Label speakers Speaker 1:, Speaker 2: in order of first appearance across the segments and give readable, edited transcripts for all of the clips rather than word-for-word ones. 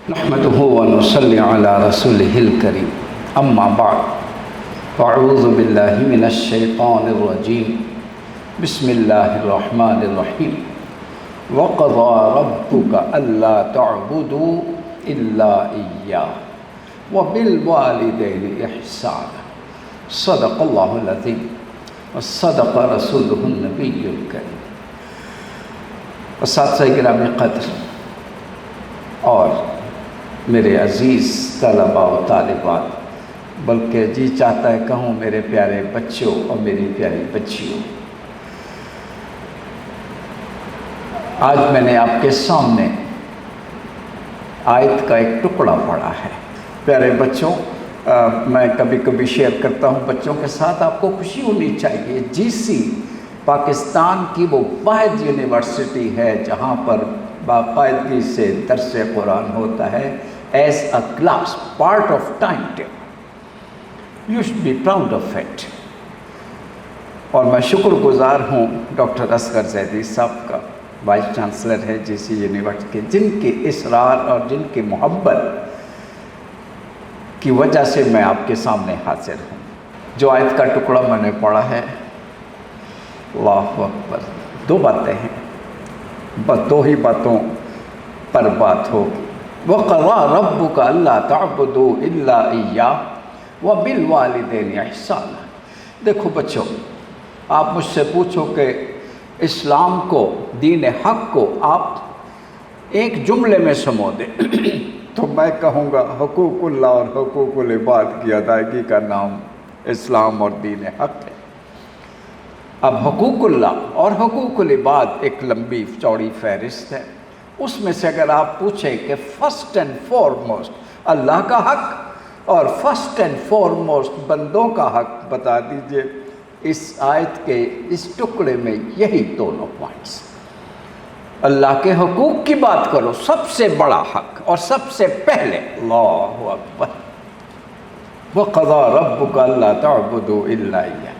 Speaker 1: نحمده ونصلي على رسوله الكريم اما بعد فاعوذ بالله من الشيطان الرجيم بسم الله الرحمن الرحيم وقضى ربك الا تعبدوا الا اياه وبالوالدين احسانا صدق الله العظيم وصدق رسوله النبي الكريم۔ اساتذہ گرامی قدر اور میرے عزیز طلباء و طالبات، بلکہ جی چاہتا ہے کہوں میرے پیارے بچوں اور میری پیاری بچیوں، آج میں نے آپ کے سامنے آیت کا ایک ٹکڑا پڑھا ہے۔ پیارے بچوں، میں کبھی کبھی شیئر کرتا ہوں بچوں کے ساتھ، آپ کو خوشی ہونی چاہیے۔ جی سی پاکستان کی وہ واحد یونیورسٹی ہے جہاں پر باقاعدگی سے درس قرآن ہوتا ہے as a class part of time table. You should be proud of it. اور میں شکر گزار ہوں ڈاکٹر اصغر زیدی صاحب کا، وائس چانسلر ہے جی سی یونیورسٹی کے، جن کے اصرار اور جن کی محبت کی وجہ سے میں آپ کے سامنے حاضر ہوں۔ جو آیت کا ٹکڑا میں نے پڑھا ہے، اللہ اکبر، دو باتیں ہیں، بس دو ہی باتوں پر بات ہوگی۔ وَقَضَىٰ رَبُّكَ أَلَّا تَعْبُدُوا إِلَّا إِيَّاهُ وَبِالْوَالِدَيْنِ إِحْسَانًا۔ دیکھو بچوں، آپ مجھ سے پوچھو کہ اسلام کو، دین حق کو آپ ایک جملے میں سمو دیں تو میں کہوں گا حقوق اللہ اور حقوق العباد کی ادائیگی کا نام اسلام اور دین حق ہے۔ اب حقوق اللہ اور حقوق العباد ایک لمبی چوڑی فہرست ہے۔ اس میں سے اگر آپ پوچھیں کہ فرسٹ اینڈ فارموسٹ اللہ کا حق اور فرسٹ اینڈ فارموسٹ بندوں کا حق بتا دیجئے، اس آیت کے اس ٹکڑے میں یہی دونوں پوائنٹس۔ اللہ کے حقوق کی بات کرو، سب سے بڑا حق اور سب سے پہلے، اللہ اکبر، وَقَضَىٰ رَبُّكَ أَلَّا تَعْبُدُوا إِلَّا إِيَّاهُ،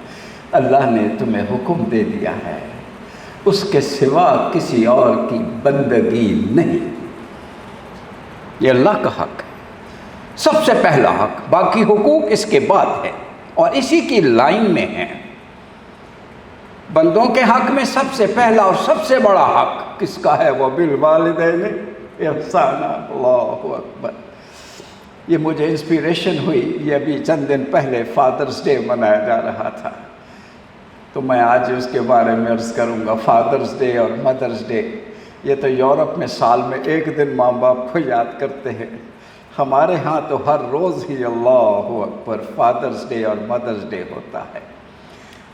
Speaker 1: اللہ نے تمہیں حکم دے دیا ہے اس کے سوا کسی اور کی بندگی نہیں۔ یہ اللہ کا حق ہے، سب سے پہلا حق، باقی حقوق اس کے بعد ہے اور اسی کی لائن میں ہیں۔ بندوں کے حق میں سب سے پہلا اور سب سے بڑا حق کس کا ہے؟ وَبِالْوَالِدَيْنِ إِحْسَانًا۔ اللہ اکبر۔ یہ مجھے انسپیریشن ہوئی، یہ ابھی چند دن پہلے فادرز ڈے منایا جا رہا تھا، تو میں آج اس کے بارے میں عرض کروں گا۔ فادرز ڈے اور مدرز ڈے، یہ تو یورپ میں سال میں ایک دن ماں باپ کو یاد کرتے ہیں، ہمارے ہاں تو ہر روز ہی اللہ اکبر فادرز ڈے اور مدرز ڈے ہوتا ہے۔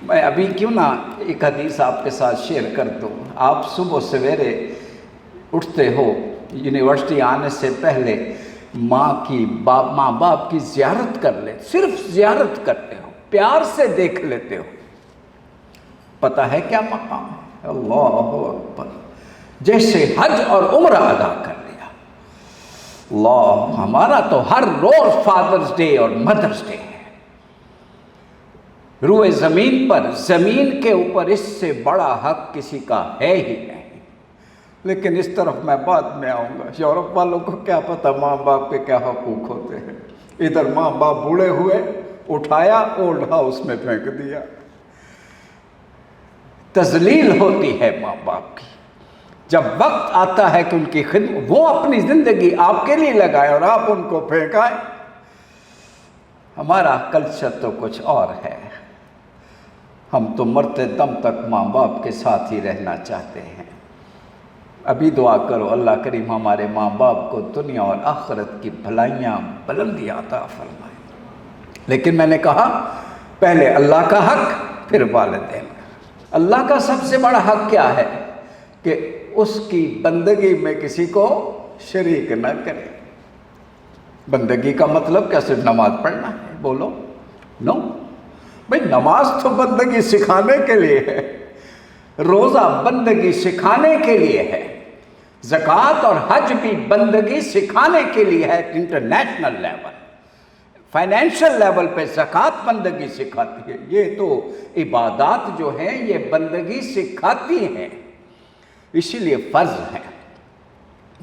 Speaker 1: میں ابھی کیوں نہ ایک حدیث آپ کے ساتھ شیئر کر دوں۔ آپ صبح سویرے اٹھتے ہو، یونیورسٹی آنے سے پہلے ماں باپ کی زیارت کر لے، صرف زیارت کرتے ہو، پیار سے دیکھ لیتے ہو، پتہ ہے کیا مقام ہے؟ اللہ اکبر، جیسے حج اور عمرہ ادا کر لیا۔ اللہ، ہمارا تو ہر روز فادرز ڈے اور مدرز ڈے ہے۔ روئے زمین پر، زمین کے اوپر اس سے بڑا حق کسی کا ہے ہی نہیں۔ لیکن اس طرف میں بعد میں آؤں گا، یورپ والوں کو کیا پتہ ماں باپ کے کیا حقوق ہوتے ہیں۔ ادھر ماں باپ بوڑھے ہوئے، اٹھایا اولڈ ہاؤس میں پھینک دیا۔ تذلیل ہوتی ہے ماں باپ کی۔ جب وقت آتا ہے کہ ان کی خدمت، وہ اپنی زندگی آپ کے لیے لگائے اور آپ ان کو پھینکائیں۔ ہمارا کلچر تو کچھ اور ہے، ہم تو مرتے دم تک ماں باپ کے ساتھ ہی رہنا چاہتے ہیں۔ ابھی دعا کرو اللہ کریم ہمارے ماں باپ کو دنیا اور آخرت کی بھلائیاں بلندیاں عطا فرمائے۔ لیکن میں نے کہا پہلے اللہ کا حق، پھر والدین۔ اللہ کا سب سے بڑا حق کیا ہے؟ کہ اس کی بندگی میں کسی کو شریک نہ کرے۔ بندگی کا مطلب کیا صرف نماز پڑھنا ہے؟ بولو نو بھئی، نماز تو بندگی سکھانے کے لیے ہے، روزہ بندگی سکھانے کے لیے ہے، زکوٰۃ اور حج بھی بندگی سکھانے کے لیے ہے۔ انٹرنیشنل لیول، فائنینشل لیول پہ زکوٰۃ بندگی سکھاتی ہے۔ یہ تو عبادات جو ہیں یہ بندگی سکھاتی ہیں، اسی لیے فرض ہے۔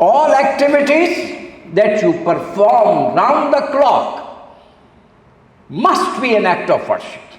Speaker 1: All activities that you perform round the clock must be an act of worship.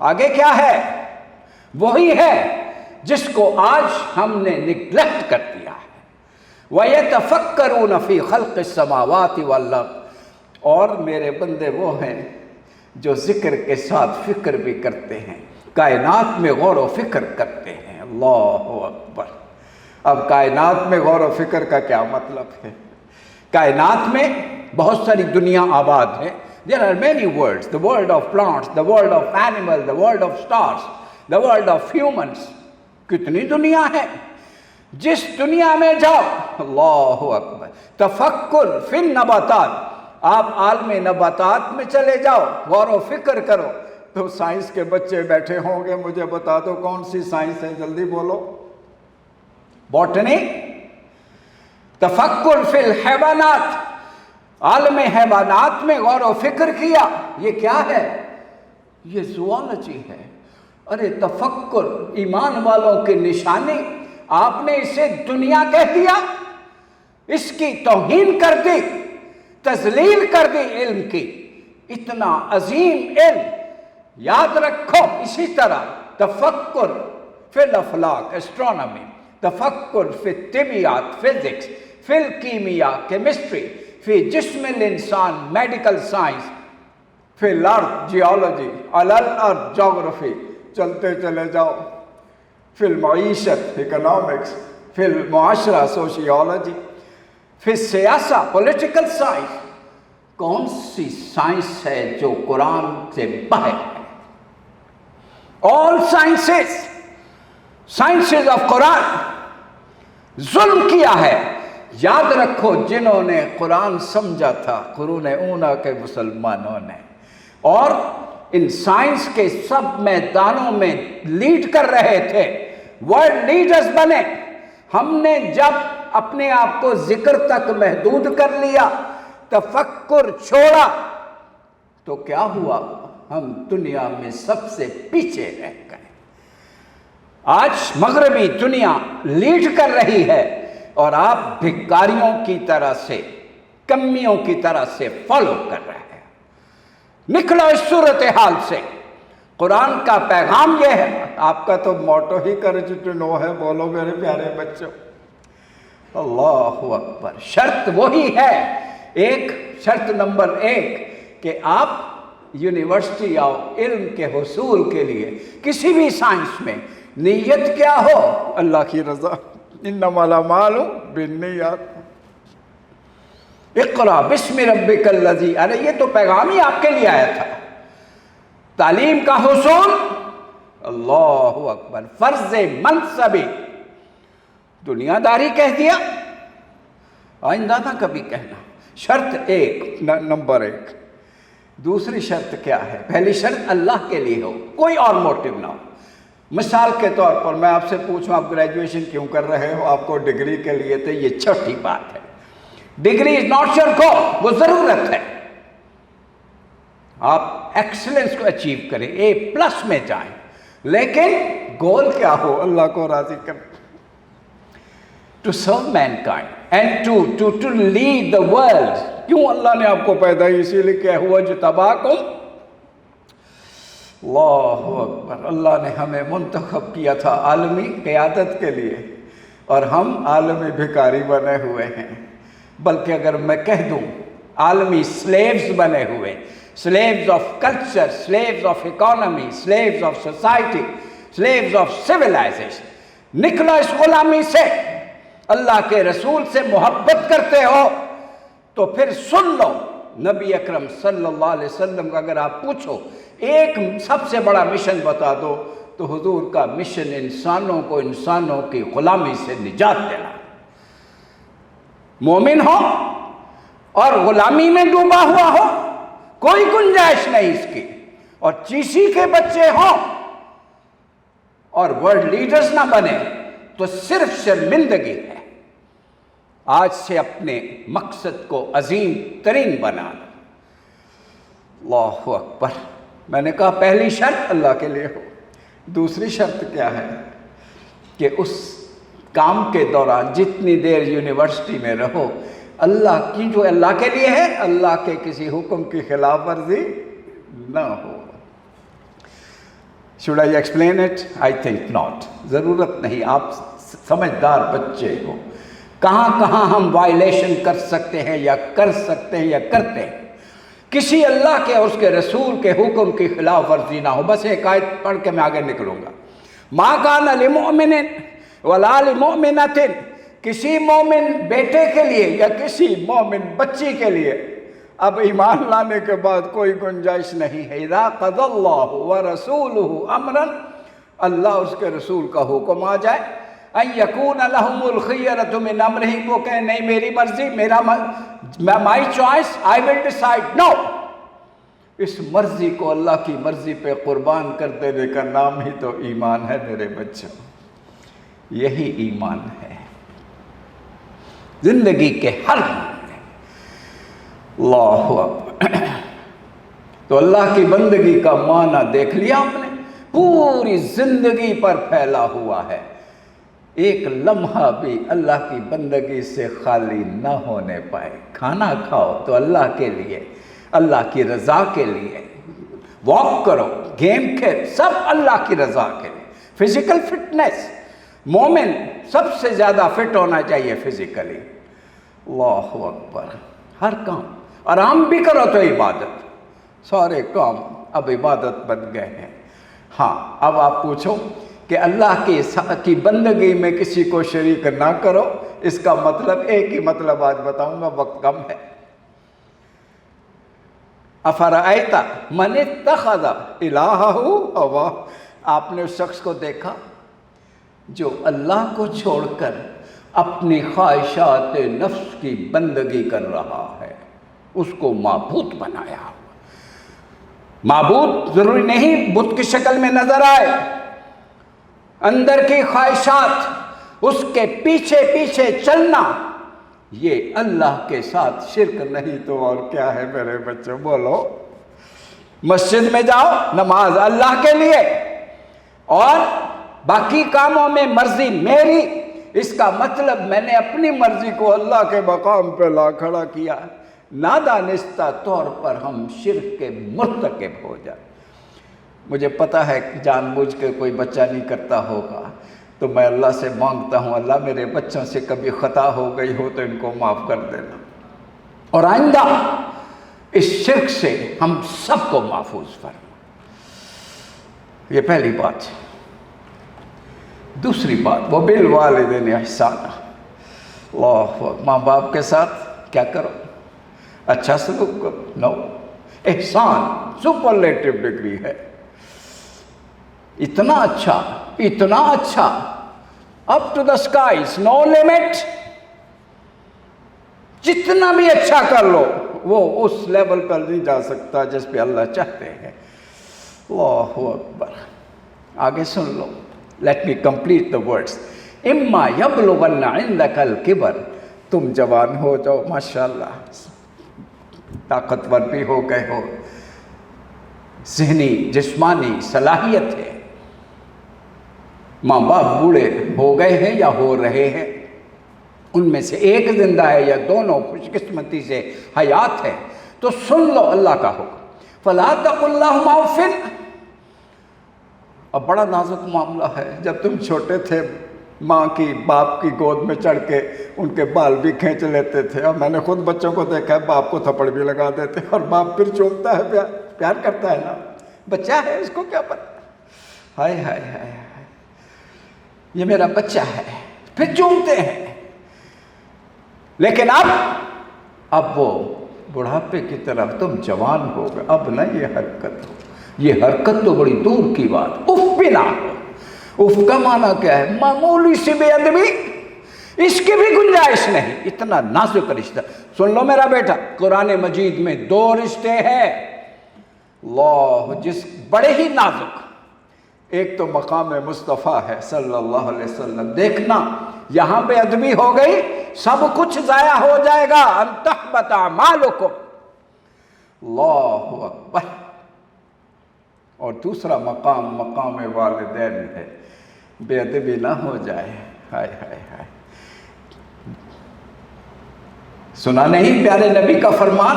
Speaker 1: آگے کیا ہے؟ وہی ہے جس کو آج ہم نے نگلیکٹ کر دیا ہے۔ وَيَتَفَكَّرُونَ فِي خَلْقِ السَّمَاوَاتِ وَالْأَرْضِ، اور میرے بندے وہ ہیں جو ذکر کے ساتھ فکر بھی کرتے ہیں، کائنات میں غور و فکر کرتے ہیں۔ اللہ اکبر۔ اب کائنات میں غور و فکر کا کیا مطلب ہے؟ کائنات میں بہت ساری دنیا آباد ہے۔ There are many worlds, the world of plants, the world of animals, the world of stars, the world of humans۔ کتنی دنیا ہے؟ جس دنیا میں جاؤ، اللہ اکبر، تفکر فی النباتات، آپ عالم نباتات میں چلے جاؤ، غور و فکر کرو تو سائنس کے بچے بیٹھے ہوں گے، مجھے بتا دو کون سی سائنس ہے، جلدی بولو۔ باٹنی، تفکر فی الحیوانات، عالم حیوانات میں غور و فکر کیا، یہ کیا ہے؟ یہ زوالوجی ہے۔ ارے تفکر ایمان والوں کی نشانی، آپ نے اسے دنیا کہہ دیا، اس کی توہین کر دی، تذلیل کر دی علم کی۔ اتنا عظیم علم، یاد رکھو۔ اسی طرح تفکر فی الافلاک، اسٹرونومی، تفکر فی الطبیعیات، فزکس، فی الکیمیا، کیمسٹری، فی جسم الانسان، میڈیکل سائنس، فی الارض، جیولوجی، علی الارض، جغرافی، چلتے چلے جاؤ، فی المعیشت، اکنامکس، فی المعاشرہ، سوشیولوجی، فی سیاسہ، پولیٹیکل سائنس۔ کون سی سائنس ہے جو قرآن سے باہر ہے؟ all sciences of قرآن ظلم کیا ہے۔ یاد رکھو، جنہوں نے قرآن سمجھا تھا قرون اونا کے مسلمانوں نے، اور ان سائنس کے سب میدانوں میں لیڈ کر رہے تھے، ورلڈ لیڈرز بنے۔ ہم نے جب اپنے آپ کو ذکر تک محدود کر لیا، تفکر چھوڑا، تو کیا ہوا؟ ہم دنیا میں سب سے پیچھے رہ گئے۔ آج مغربی دنیا لیڈ کر رہی ہے اور آپ بھکاریوں کی طرح سے، کمیوں کی طرح سے فالو کر رہے ہیں۔ نکلو اس صورتحال سے۔ قرآن کا پیغام یہ ہے، آپ کا تو موٹو ہی کرج ٹو نو ہے، بولو میرے پیارے بچوں۔ اللہ اکبر۔ شرط وہی ہے، ایک شرط نمبر 1 کہ آپ یونیورسٹی آؤ علم کے حصول کے لیے، کسی بھی سائنس میں نیت کیا ہو؟ اللہ کی رضا۔ انما الاعمال بالنیات۔ اقرا بسم ربک الذی، ارے یہ تو پیغام ہی آپ کے لیے آیا تھا۔ تعلیم کا حصول، اللہ اکبر، فرض منصبی، دنیا داری کہہ دیا، آئندہ نہ کبھی کہنا۔ شرط 1، نمبر 1۔ دوسری شرط کیا ہے؟ پہلی شرط اللہ کے لیے ہو، کوئی اور موٹیو نہ ہو۔ مثال کے طور پر میں آپ سے پوچھوں، آپ گریجویشن کیوں کر رہے ہو؟ آپ کو ڈگری کے لیے، تو یہ چھوٹی بات ہے۔ Degree is not your goal, وہ ضرورت ہے، آپ ایکسلنس کو اچیو کریں، A+ میں جائیں، لیکن گول کیا ہو؟ اللہ کو راضی کریں۔ To serve mankind and to lead the world۔ کیوں اللہ نے آپ کو پیدا اسی لیے کیا ہوا اجتباکم۔ اللہ اکبر۔ اللہ نے ہمیں منتخب کیا تھا عالمی قیادت کے لیے، اور ہم عالمی بھکاری بنے ہوئے ہیں۔ بلکہ اگر میں کہہ دوں عالمی سلیوز بنے ہوئے، sleeves of culture, sleeves of economy, sleeves of society, sleeves of civilisation. نکلو اس غلامی سے۔ اللہ کے رسول سے محبت کرتے ہو تو پھر سن لو، نبی اکرم صلی اللہ علیہ وسلم کا اگر آپ پوچھو ایک سب سے بڑا مشن بتا دو، تو حضور کا مشن انسانوں کو انسانوں کی غلامی سے نجات دینا۔ مومن ہو اور غلامی میں ڈوبا ہوا ہو، کوئی گنجائش نہیں اس کی، اور چیسی کے بچے ہوں اور ورلڈ لیڈرز نہ بنے تو صرف شرمندگی ہے۔ آج سے اپنے مقصد کو عظیم ترین بنا لو۔ اللہ اکبر۔ میں نے کہا پہلی شرط اللہ کے لیے ہو۔ دوسری شرط کیا ہے؟ کہ اس کام کے دوران جتنی دیر یونیورسٹی میں رہو، اللہ کی جو اللہ کے لیے ہے، اللہ کے کسی حکم کی خلاف ورزی نہ ہو۔ Should I explain it? I think not. ضرورت نہیں، آپ سمجھدار بچے ہو۔ کہاں کہاں ہم وائلیشن کر سکتے ہیں یا کر سکتے ہیں یا کرتے ہیں، کسی اللہ کے اور اس کے رسول کے حکم کی خلاف ورزی نہ ہو۔ بس ایک آیت پڑھ کے میں آگے نکلوں گا۔ ما کان لمؤمن ولا لمؤمنۃ، کسی مومن بیٹے کے لیے یا کسی مومن بچی کے لیے اب ایمان لانے کے بعد کوئی گنجائش نہیں ہے۔ اذا قضى اللہ ورسولہ امرا، اللہ اس کے رسول کا حکم آ جائے، ان یکون لہم الخیرۃ من امرہم، وہ کہیں نہیں میری مرضی، my choice, I will decide, نو۔ اس مرضی کو اللہ کی مرضی پہ قربان کر دینے کا نام ہی تو ایمان ہے میرے بچوں، یہی ایمان ہے۔ زندگی کے ہر اللہ اکبر، تو اللہ کی بندگی کا معنی دیکھ لیا آپ نے، پوری زندگی پر پھیلا ہوا ہے۔ ایک لمحہ بھی اللہ کی بندگی سے خالی نہ ہونے پائے۔ کھانا کھاؤ تو اللہ کے لیے، اللہ کی رضا کے لیے، واک کرو، گیم کھیل، سب اللہ کی رضا کے لیے۔ فزیکل فٹنس، مومن سب سے زیادہ فٹ ہونا چاہیے فزیکلی۔ اللہ اکبر، ہر کام آرام بھی کرو تو عبادت، سارے کام اب عبادت بن گئے ہیں۔ ہاں اب آپ پوچھو کہ اللہ کی بندگی میں کسی کو شریک نہ کرو، اس کا مطلب ایک ہی مطلب آج بتاؤں گا، وقت کم ہے۔ افرأیت من اتخذ الہہ ہواہ، آپ نے اس شخص کو دیکھا جو اللہ کو چھوڑ کر اپنی خواہشات نفس کی بندگی کر رہا ہے، اس کو معبود بنایا۔ معبود ضروری نہیں بت کی شکل میں نظر آئے، اندر کی خواہشات، اس کے پیچھے پیچھے چلنا، یہ اللہ کے ساتھ شرک نہیں تو اور کیا ہے میرے بچوں؟ بولو۔ مسجد میں جاؤ، نماز اللہ کے لیے اور باقی کاموں میں مرضی میری، اس کا مطلب میں نے اپنی مرضی کو اللہ کے مقام پہ لا کھڑا کیا۔ نادانستہ طور پر ہم شرک کے مرتکب ہو جائیں۔ مجھے پتہ ہے کہ جان بوجھ کے کوئی بچہ نہیں کرتا ہوگا، تو میں اللہ سے مانگتا ہوں اللہ میرے بچوں سے کبھی خطا ہو گئی ہو تو ان کو معاف کر دینا، اور آئندہ اس شرک سے ہم سب کو محفوظ فرما۔ یہ پہلی بات۔ دوسری بات، وبالوالدین احسانا، اللہ، ماں باپ کے ساتھ کیا کرو؟ اچھا سلوک کرو۔ نو، احسان سپرلیٹو ڈگری ہے، اتنا اچھا، up to the skies, no limit, جتنا بھی اچھا کر لو وہ اس لیول پر نہیں جا سکتا جس پہ اللہ چاہتے ہیں۔ اللہ اکبر، آگے سن لو، let me complete the words. اما یبلغن عندک الکبر، تم جوان ہو جاؤ، ماشاءاللہ طاقتور بھی ہو گئے ہو، ذہنی جسمانی صلاحیت ہے، ماں باپ بوڑھے ہو گئے ہیں یا ہو رہے ہیں، ان میں سے ایک زندہ ہے یا دونوں خوش قسمتی سے حیات ہے، تو سن لو اللہ کا حکم۔ فلا تقل لهما اف، اب بڑا نازک معاملہ ہے، جب تم چھوٹے تھے ماں کی باپ کی گود میں چڑھ کے ان کے بال بھی کھینچ لیتے تھے، اور میں نے خود بچوں کو دیکھا ہے باپ کو تھپڑ بھی لگا دیتے، اور باپ پھر چومتا ہے، پیار کرتا ہے نا، بچہ ہے اس کو کیا پتہ، ہائے ہائے ہائے یہ میرا بچہ ہے، پھر چومتے ہیں۔ لیکن اب وہ بڑھاپے کی طرف تم جوان ہو گئے، اب نہ یہ حرکت ہو، یہ حرکت تو بڑی دور کی بات، اف بھی نہ ہو۔ اف کا معنی کیا ہے؟ معمولی سی بے ادبی، اس کی بھی گنجائش نہیں، اتنا نازک رشتہ۔ سن لو میرا بیٹا، قرآن مجید میں 2 رشتے ہیں، اللہ، جس بڑے ہی نازک، ایک تو مقام مصطفیٰ ہے صلی اللہ علیہ وسلم، دیکھنا یہاں بے ادبی ہو گئی سب کچھ ضائع ہو جائے گا، ان تحبط اعمالکم، اللہ اکبر۔ اور دوسرا مقام والدین ہے، بے ادبی نہ ہو جائے، ہائے ہائے ہائے۔ سنا نہیں پیارے نبی کا فرمان،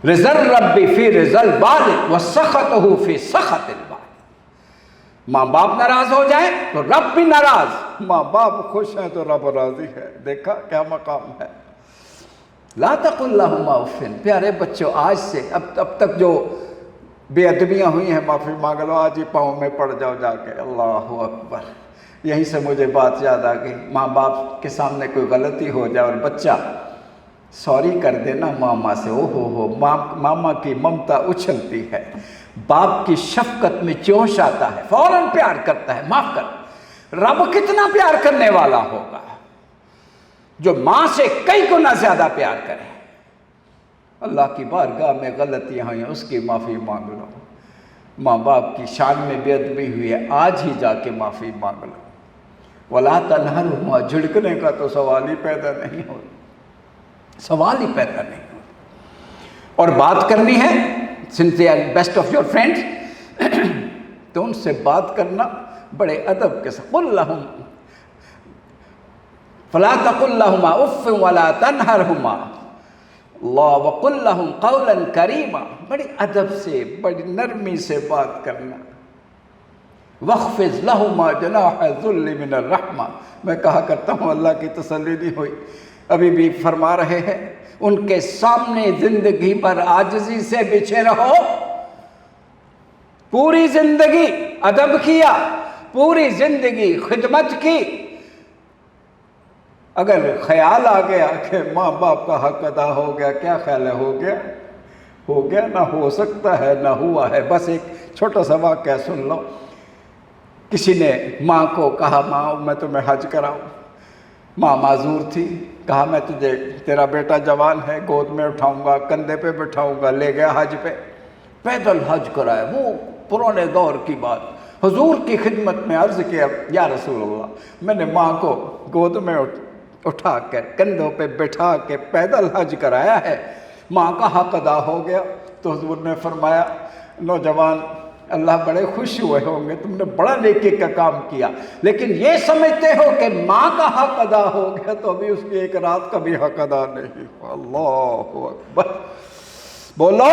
Speaker 1: رضا الرب فی رضا الوالد وسخطہ فی سخط الوالد۔ ماں باپ ناراض ہو جائیں تو رب بھی ناراض، ماں باپ خوش ہیں تو رب راضی ہے۔ دیکھا کیا مقام ہے۔ لا تقل لہما اف، پیارے بچوں آج سے اب تک جو بے ادبیاں ہوئی ہیں معافی مانگ لو، آج ہی پاؤں میں پڑ جاؤ جا کے۔ اللہ اکبر۔ یہیں سے مجھے بات یاد آ گئی، ماں باپ کے سامنے کوئی غلطی ہو جائے اور بچہ سوری کر دینا ماما سے، او ہو ماما کی ممتا اچھلتی ہے، باپ کی شفقت میں جوش آتا ہے، فوراً پیار کرتا ہے، معاف کر۔ رب کتنا پیار کرنے والا ہوگا جو ماں سے کئی گنا زیادہ پیار کرے۔ اللہ کی بارگاہ میں غلطیاں ہوئی ہیں، اس کی معافی مانگ لو۔ ماں باپ کی شان میں بے ادبی ہوئی ہے، آج ہی جا کے معافی مانگ لو۔ وَلَا تَنْهَرْهُمَا، جھڑکنے کا تو سوال ہی پیدا نہیں ہو، سوال ہی پیدا نہیں ہو۔ اور بات کرنی ہے since they are best of your friends تو ان سے بات کرنا بڑے ادب کے ساتھ۔ قُلْ لَهُمْ فَلَا تَقُلْ لَهُمَا اُفٍّ وَلَا تَنْهَرْهُمَا اللہ وَقُلْ لَهُمْ قَوْلًا كَرِيمًا، بڑی ادب سے بڑی نرمی سے بات کرنا۔ وَاخْفِضْ لَهُمَا جَنَاحَ الذُّلِّ مِنَ الرَّحْمَةِ، میں کہا کرتا ہوں اللہ کی تسلی نہیں ہوئی، ابھی بھی فرما رہے ہیں ان کے سامنے زندگی پر عاجزی سے بچھے رہو۔ پوری زندگی ادب کیا، پوری زندگی خدمت کی، اگر خیال آ گیا کہ ماں باپ کا حق ادا ہو گیا، کیا خیال ہے ہو گیا؟ ہو گیا، نہ ہو سکتا ہے نہ ہوا ہے۔ بس ایک چھوٹا سا واقعہ سن لو۔ کسی نے ماں کو کہا ماں میں تمہیں حج کراؤں، ماں معذور تھی، کہا میں تجھے، تیرا بیٹا جوان ہے، گود میں اٹھاؤں گا، کندھے پہ بٹھاؤں گا، لے گیا حج پہ، پیدل حج کرایا۔ وہ پرانے دور کی بات، حضور کی خدمت میں عرض کیا یا رسول اللہ میں نے ماں کو گود میں اٹھا کر کندھوں پہ بٹھا کے پیدل حج کرایا ہے، ماں کا حق ادا ہو گیا۔ تو حضور نے فرمایا نوجوان اللہ بڑے خوش ہوئے ہوں گے، تم نے بڑا نیکی کا کام کیا، لیکن یہ سمجھتے ہو کہ ماں کا حق ادا ہو گیا تو ابھی اس کی ایک رات کا بھی حق ادا نہیں ہوا۔ اللہ اکبر، بولو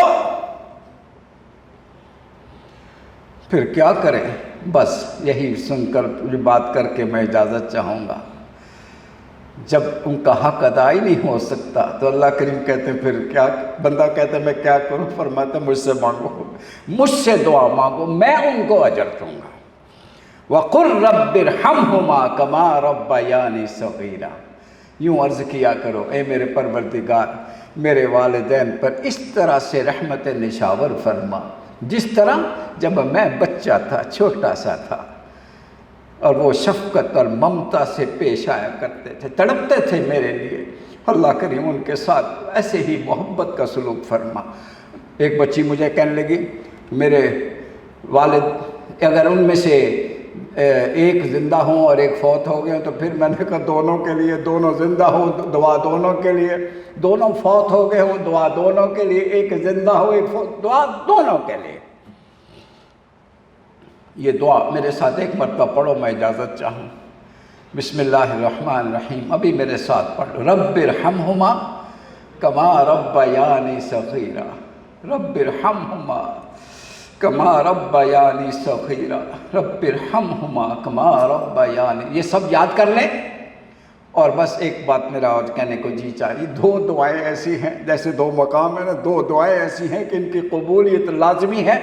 Speaker 1: پھر کیا کریں؟ بس یہی سن کر بات کر کے میں اجازت چاہوں گا۔ جب ان کا حق ادا ہی نہیں ہو سکتا تو اللہ کریم کہتے ہیں پھر کیا، بندہ کہتے ہیں میں کیا کروں؟ فرماتے ہیں مجھ سے مانگو، مجھ سے دعا مانگو، میں ان کو اجر دوں گا۔ وَقُلْ رَبِّ ارْحَمْهُمَا كَمَا رَبَّيَانِي صَغِيرًا، یوں عرض کیا کرو اے میرے پروردگار میرے والدین پر اس طرح سے رحمت نشاور فرما جس طرح جب میں بچہ تھا، چھوٹا سا تھا، اور وہ شفقت اور ممتا سے پیش آیا کرتے تھے، تڑپتے تھے میرے لیے۔ اللہ کریم ان کے ساتھ ایسے ہی محبت کا سلوک فرما۔ ایک بچی مجھے کہنے لگی میرے والد اگر ان میں سے ایک زندہ ہوں اور ایک فوت ہو گئے تو پھر میں نے کہا دونوں کے لیے، دونوں زندہ ہوں دعا دونوں کے لیے، دونوں فوت ہو گئے ہوں دعا دونوں کے لیے، ایک زندہ ہو ایک فوت، دعا دونوں کے لیے۔ یہ دعا میرے ساتھ ایک مرتبہ پڑھو، میں اجازت چاہوں۔ بسم اللہ الرحمن الرحیم، ابھی میرے ساتھ پڑھو۔ رب ارحمہما کما ربیانی صغیرا، رب ارحمہما کما ربیانی صغیرا، رب ارحمہما کما ربیانی، یہ سب یاد کر لیں۔ اور بس ایک بات میرا اور کہنے کو جی چاہیے، دو دعائیں ایسی ہیں، جیسے دو مقام ہیں نا، دو دعائیں ایسی ہیں کہ ان کی قبولیت لازمی ہے۔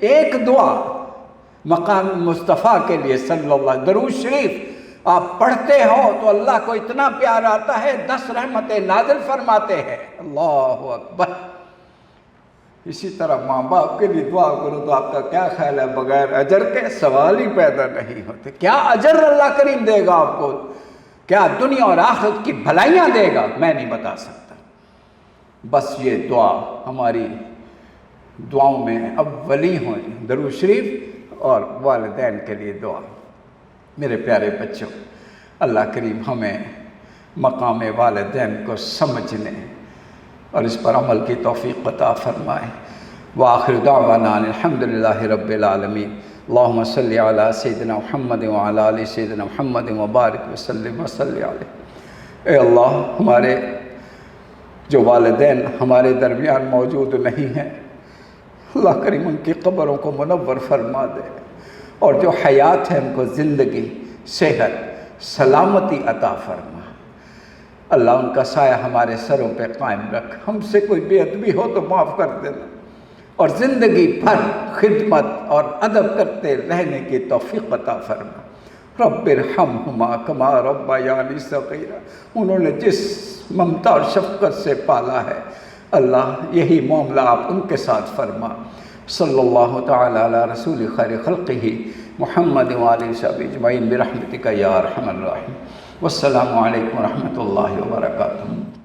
Speaker 1: ایک دعا مقام مصطفیٰ کے لیے صلی اللہ علیہ، درود شریف آپ پڑھتے ہو تو اللہ کو اتنا پیار آتا ہے 10 رحمتیں نازل فرماتے ہیں۔ اللہ اکبر۔ اسی طرح ماں باپ کے لیے دعا کرو تو آپ کا کیا خیال ہے، بغیر اجر کے سوال ہی پیدا نہیں ہوتے۔ کیا اجر اللہ کریم دے گا آپ کو، کیا دنیا اور آخرت کی بھلائیاں دے گا، میں نہیں بتا سکتا۔ بس یہ دعا ہماری دعاؤں میں اولی ہوئی، درود شریف اور والدین کے لیے دعا۔ میرے پیارے بچوں، اللہ کریم ہمیں مقام والدین کو سمجھنے اور اس پر عمل کی توفیق عطا فرمائے۔ وآخر دعوانا الحمدللہ رب العالمین۔ اللہم صلی علی سیدنا محمد وعلی آل سیدنا محمد وبارک وسلم وصلی علیہ۔ اے اللہ، ہمارے جو والدین ہمارے درمیان موجود نہیں ہیں، اللہ کریم ان کی قبروں کو منور فرما دے، اور جو حیات ہے ان کو زندگی، صحت، سلامتی عطا فرما۔ اللہ ان کا سایہ ہمارے سروں پہ قائم رکھ، ہم سے کوئی بے ادبی ہو تو معاف کر دینا، اور زندگی بھر خدمت اور ادب کرتے رہنے کی توفیق عطا فرما۔ رب ارحمہما کما ربیانی صغیرا، انہوں نے جس ممتا اور شفقت سے پالا ہے، اللہ یہی معاملہ آپ ان کے ساتھ فرما۔ صلی اللہ تعالی علی رسول خیر خلقہ محمد وآلہ وصحبہ اجمعین برحمتک یا ارحم الراحمین۔ والسلام علیکم ورحمۃ اللہ وبرکاتہ۔